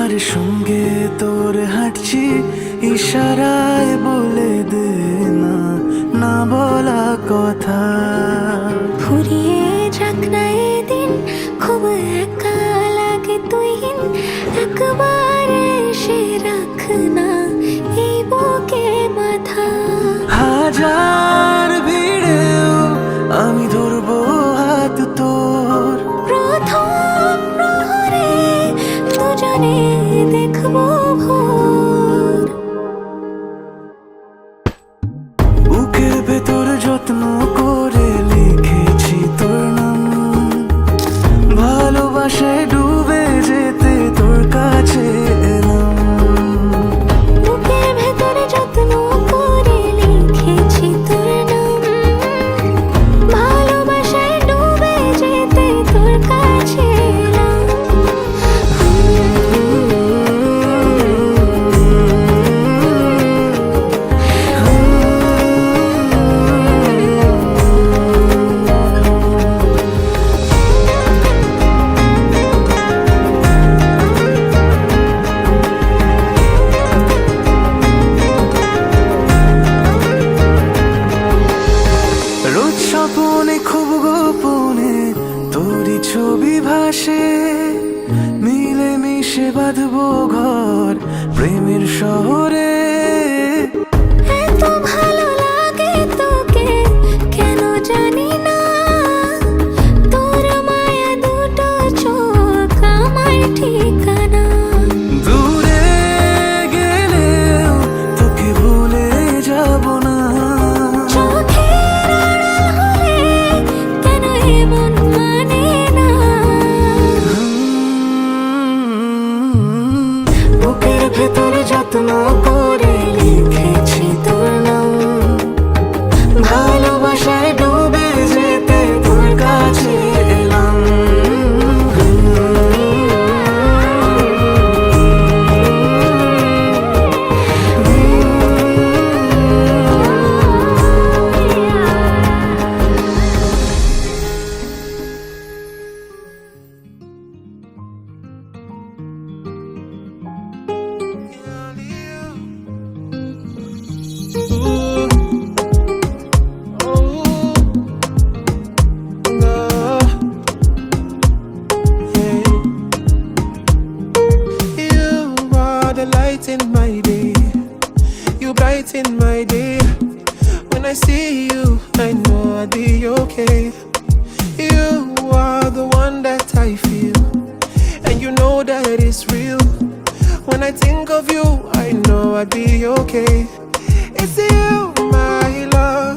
আর সঙ্গে তোর হাঁটছি, ইশারায় বলে দে না না বলা কথা। ফুরিয়ে যাক না এদিন, খুব একা লাগে তুইহীন, একবার এসে রাখ না এই বুকে মাথা। হাজার ভিড়েও আমি ধরবো হাত তোর, প্রথম প্রহরে দুজনে দেখবো ভোর। বুকের ভেতর যত্ন করে লিখেছি তোর নাম, ভালোবাসায় ডুবে যেতে তোর কাছে এলাম। বুকের ভেতরে যত্ন করে লিখেছি তোর নাম, ভালোবাসায় ডুবে যেতে তোর কাছে এলাম। রোজ স্বপনে খুব গোপনে তোরই ছবি ভাসে, মিলে মিশে বাঁধবো ঘর প্রেমের শহরে। এত ভালো লাগে তোকে কেন জানি না, তোর মায়া দুটো চোখ আমার ঠিকানা। দূরে গেলেও তোকে ভুলে যাব না, চোখের আড়াল হলে কেন এমন মানে না। বুকের ভেতর যত্ন করে লিখেছি তোর নাম, ভালোবাসায় ডুবে যেতে তোর কাছে এলাম। You are the light in my day. You brighten my day. When I see you, I know I'll be okay. You are the one that I feel, and you know that it's real. When I think of you, I know I'll be okay. It's you, my love.